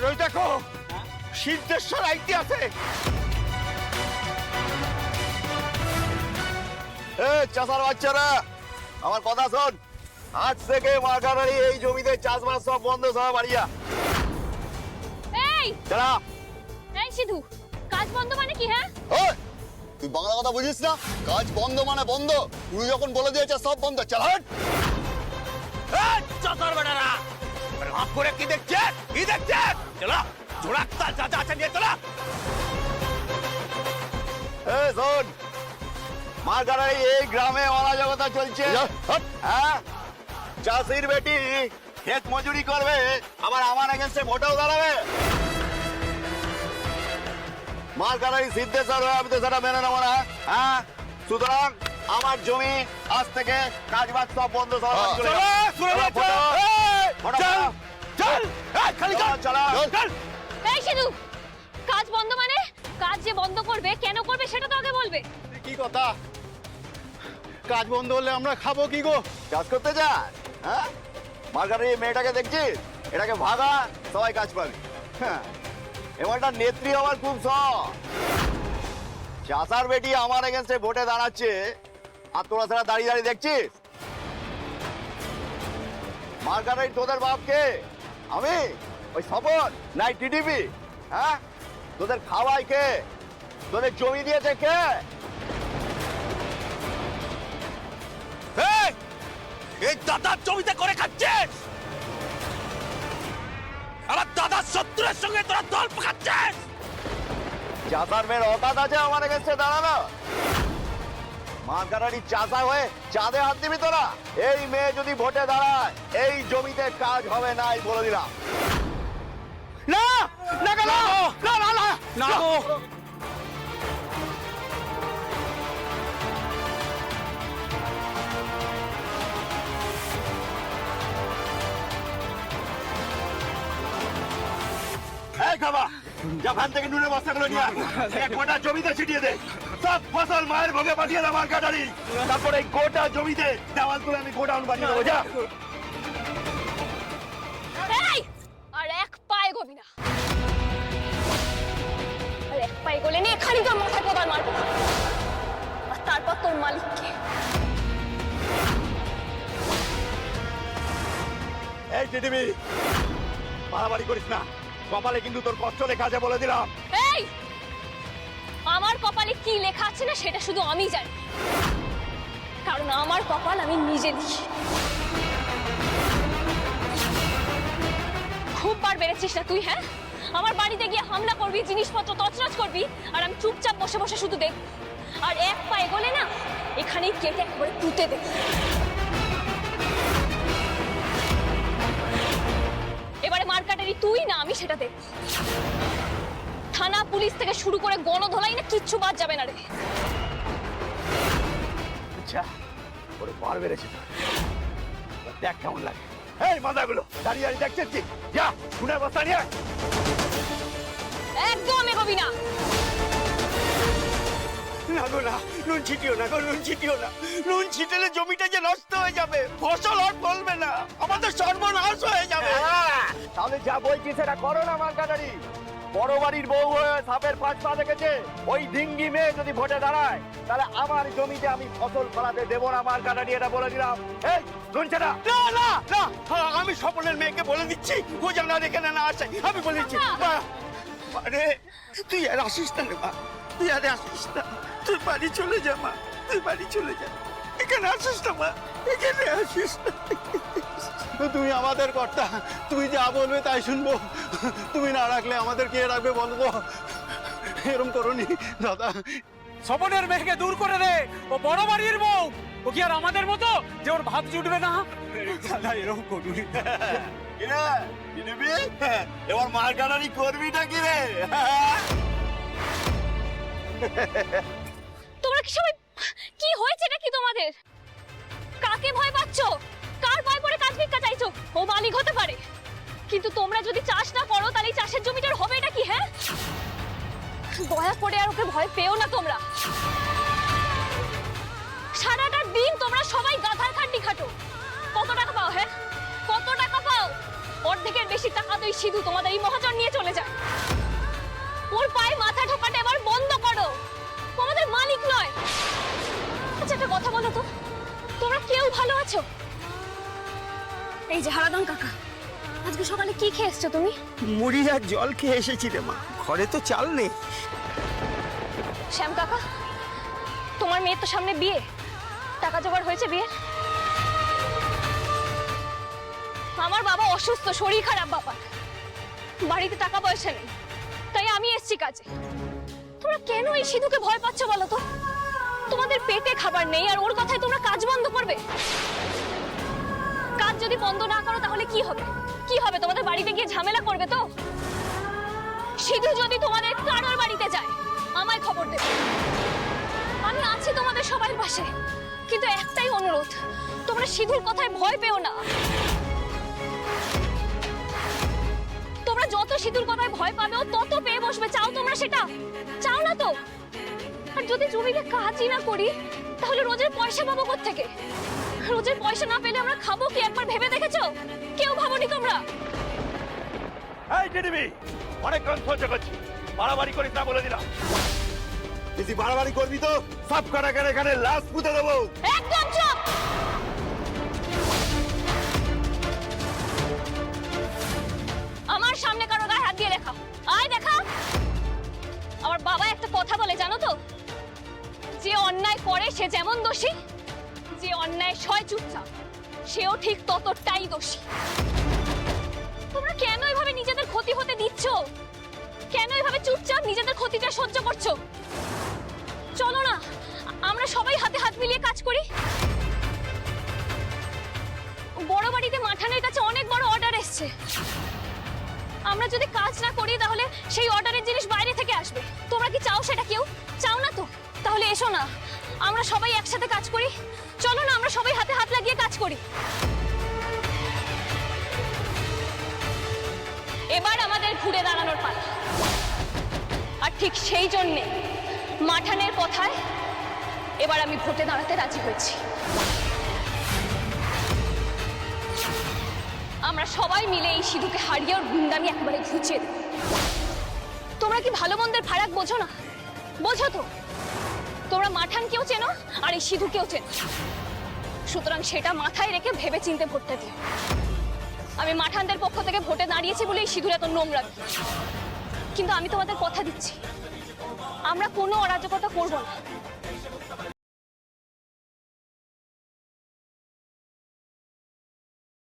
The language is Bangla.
ওই দেখো সিদ্ধেশ্বর আইতে আছে। চাষার বাচ্চারা আমার কথা শোন, আজ থেকে মার্কাটারি এই জমিতে চাষবাস সব বন্ধ, সব বাড়িয়া। এই চলা। এই সিধু, কাজ বন্ধ মানে কি? হ্যাঁ তুই বাংলা কথা বুঝিস না? কাজ বন্ধ মানে বন্ধ। তুই যখন বলে দিয়েছে সব বন্ধ, চল হাট। চাষার বেটারা রাত করে কি দেখছে? কি দেখছে? চলা ঝোড়াক্তা যা যা আছে নিয়ে চলা। শোন, মার্কাটারি এই গ্রামে অরাজকতা চলছে। হ্যাঁ, চাষির বেটি ক্ষেত মজুরি করবে, আবার আমার এগেন্সে ভোটেও দাঁড়াবে। মার্কাটারি সিদ্ধেশ্বর হয়ে আমি তো সেটা মেনে নেবো না। হ্যাঁ, সুতরাং আমার জমি আজ থেকে কাজবাজ সব বন্ধ। এই সিধু, কাজ বন্ধ মানে? কাজ যে বন্ধ করবে, কেন করবে সেটা তো আগে বলবে। কি কথা? কাজ বন্ধ হলে আমরা খাবো কি গো? কাজ করতে যায়। হ্যাঁ, মার্কাটারি মেয়েটাকে দেখছিস, এটাকে ভাগা, সবাই কাজ পাবে। হ্যাঁ, এবারটা নেত্রী হওয়ার খুব শখ। চাষার বেটি আমার এগেন্সে ভোটে দাঁড়াচ্ছে, আর তোরা সারা দাঁড়িয়ে দাঁড়িয়ে দেখছিস। মার্কাটারি তোদের বাপকে আমি ওই সপন নাই টিডিপি? হ্যাঁ, তোদের খাওয়াই কে? তোদের জমি দিয়েছে কে? এই দাদার জমিতে করে খাচ্ছিস, আমার দাদার শত্রুর সঙ্গে তোরা দল পাকাচ্ছিস। চাষার মেয়ের অকাত আছে আমার কাছে দাঁড়ানো? মার্কাটারি চাষা হয়ে চাঁদে হাত দিবি তোরা? এই মেয়ে যদি ভোটে দাঁড়ায়, এই জমিতে কাজ হবে না, বলে দিলাম। না না না না না না না গো। এই খাবা, যা ভান থেকে নুনের বস্তাগুলো নিয়ে আয়। গোটা জমিতে ছিটিয়ে দে, সব ফসল মায়ের ভোগে পাঠিয়ে দাও মার্কাটারি। তারপরে এই গোটা জমিতে দেওয়াল তুলে আমি গোডাউন বানিয়ে দেবো। যা। এই, আর এক পায়ে গবি না। আর এক পায়ে গলে নিয়ে এখানে তোর মাথায় কোদাল মারবো, আর তারপর তোর মালিককে। এই টিটিভি, বাড়াবাড়ি করিস না, কপালে কিন্তু তোর কষ্ট লেখা আছে, বলে দিলাম। এই, আমার কপালে কি লেখা আছে না সেটা শুধু আমি জানি, কারণ আমার কপাল আমি নিজে লিখি। খুব বার বেড়েছিস না তুই? হ্যাঁ, আমার বাড়িতে গিয়ে হামলা করবি, জিনিসপত্র তছনছ করবি, আর আমি চুপচাপ বসে বসে শুধু দেখব। আর এক পায়ে গলে না এখানেই কেটে একবারে পুঁতে দেব। এবারে মার্কাটারি তুই না আমি সেটা দেখব। থানা পুলিশ থেকে শুরু করে গণধোলাই না কিচ্ছু বাদ যাবে না রে। আচ্ছা, ওরে বার বেড়েছে তো, দেখ কেমন লাগে। এই মাদাগুলো দাঁড়িয়ে দাঁড়িয়ে দেখছিস কি? যা শুনে বস্তা নিয়ে আয়। একদম এগোবি না। না গো না, নুন ছিটিও না গো, নুন ছিটিও না। নুন ছিটালে জমিটা যে নষ্ট হয়ে যাবে, ফসল আর ফলবে না, আমাদের সর্বনাশ হয়ে যাবে। তাহলে যা বলছি সেটা করো না মার্কাটারি। বড় বাড়ির বউ হয়ে সাপের পাঁচ পা দেখেছে, ওই ডিঙ্গি মেয়ে যদি ভোটে দাঁড়ায়, তাহলে আমার জমিতে আমি ফসল ফলাতে দেবো না মার্কাটারি, এটা বলে দিলাম। এই নুন ছেটা, না না না, আমি স্বপনের মেয়েকে বলে দিচ্ছি, ও যেন আর এখানে না আসে, আমি বলে দিচ্ছি। আরে তুই আর আসিস না রে মা, তুই আর আসিস না, তুই বাড়ি চলে যা মা, তুই বাড়ি চলে যা, এখানে আসিস না মা, এখানে আসিস না। তুমি আমাদের কর্তা, তুমি যা বলবে তাই শুনবো। তুমি না রাখলে আমাদের কে রাখবে বলো তো? এরম করোনি দাদা। স্বপনের মেয়েকে দূর করে দে, ও বড় বাড়ির বউ, ও কি আর আমাদের মতো যে ওর ভাত জুটবে না? দাদা এরম করুনি। কিরে কিনবি? এবার মার্কাটারি করবিটা কি রে? তোমরা কি সবাই, কি হয়েছে নাকি তোমাদের? কাকে ভয় পাচ্ছ? কার ভয় পড়ে কাজ ভিক্ষা চাইছো? ও মালিক হতে পারে, কিন্তু তোমরা যদি চাষ না করো তাহলে এই চাষের জমিটার হবে এটা কি? হ্যাঁ, দয়া করে আর ওকে ভয় পেও না তোমরা। সারাটা দিন তোমরা সবাই গাধার খাটনি খাটো। কত টাকা পাও? হ্যাঁ, কত টাকা পাও? ওর অর্ধেকের বেশি টাকা তো এই সিধু তোমাদের এই মহাজন নিয়ে চলে যায়। ওর পায়ে মাথা ঠোকাটা এবার বন্ধ করো, ও আমাদের মালিক নয়। আচ্ছা একটা কথা বলো তো, তোমরা কেউ ভালো আছো? এই যে হারাধন কাকা, আজকে সকালে কি খেয়ে এসছো তুমি? মুড়ি আর জল খেয়ে এসেছি রে মা, ঘরে তো চাল নেই। শ্যাম কাকা, তোমার মেয়ের তো সামনে বিয়ে, টাকা জোগাড় হয়েছে বিয়ের? আমার বাবা অসুস্থ, শরীর খারাপ বাবার, বাড়িতে টাকা পয়সা নেই, তাই আমি এসছি কাজে। তোমরা কেন এই সিধুকে ভয় পাচ্ছ বলো তো? তোমাদের পেটে খাবার নেই আর ওর কথায় তোমরা কাজ বন্ধ করবে? কাজ যদি বন্ধ না করো তাহলে কি হবে? কি হবে? তোমাদের বাড়িতে গিয়ে ঝামেলা করবে তো? সিধু যদি তোমাদের কারোর বাড়িতে যায় আমায় খবর দেবে, আমি আছি তোমাদের সবার পাশে। কিন্তু একটাই অনুরোধ, তোমরা সিধুর কথায় ভয় পেও না। তোমরা যত সিধুর কথায় ভয় পাবে ও তত পেয়ে বসবে। চাও তোমরা সেটা? চাও না তো? আর যদি জমিতে কাজই না করি তাহলে রোজের পয়সা পাবো কোত্থেকে? রোজের পয়সা না পেলে আমরা খাবো কি একবার ভেবে দেখেছো? কেউ ভাবোনি তোমরা? এই টিডিবি, অনেকক্ষণ সহ্য করছি, বাড়াবাড়ি করিস না বলে দিলাম। যদি বাড়াবাড়ি করবি তো সব কাটাকার এখানে লাশ পুঁতে দেবো। একদম চুপ! আমার সামনে কারো গায়ে হাত দিয়ে দেখা, আয় দেখা। আমার বাবা একটা কথা বলে জানো তো, যে অন্যায় করে সে যেমন দোষী, যে অন্যায় সয় চুপচাপ সেও ঠিক ততটাই দোষী। তোমরা কেন এভাবে নিজেদের ক্ষতি হতে দিচ্ছ? কেন এভাবে চুপচাপ নিজেদের ক্ষতিটা সহ্য করছো? চলো না আমরা সবাই হাতে হাত মিলিয়ে কাজ করি। বড় বাড়িতে মাঠানের কাছে অনেক বড় অর্ডার এসছে। আমরা যদি কাজ না করি তাহলে সেই অর্ডারের জিনিস বাইরে থেকে আসবে। তোমরা কি চাও সেটা? কেউ চাও না তো? তাহলে এসো না আমরা সবাই একসাথে কাজ করি। চলো না আমরা সবাই হাতে হাত লাগিয়ে কাজ করি। এবার আমাদের ঘুরে দাঁড়ানোর পালা। আর ঠিক সেই জন্যে মাঠানের কথায় এবার আমি ভোটে দাঁড়াতে রাজি হয়েছি। আমরা সবাই মিলে এই সিধুকে হারিয়ে ওর গুন্ডামি একেবারে ঘুচিয়ে দেব। তোমরা কি ভালো মন্দের ফারাক বোঝো না? বোঝো তো? তোমরা মাঠানকেও চেনো আর এই সিধুকেও চেনো, সুতরাং সেটা মাথায় রেখে ভেবে চিন্তে ভোটটা দিও। আমি মাঠানদের পক্ষ থেকে ভোটে দাঁড়িয়েছি বলে এই সিধুর এত নোংরা, কিন্তু আমি তোমাদের কথা দিচ্ছি আমরা কোনো অরাজকতা করব না।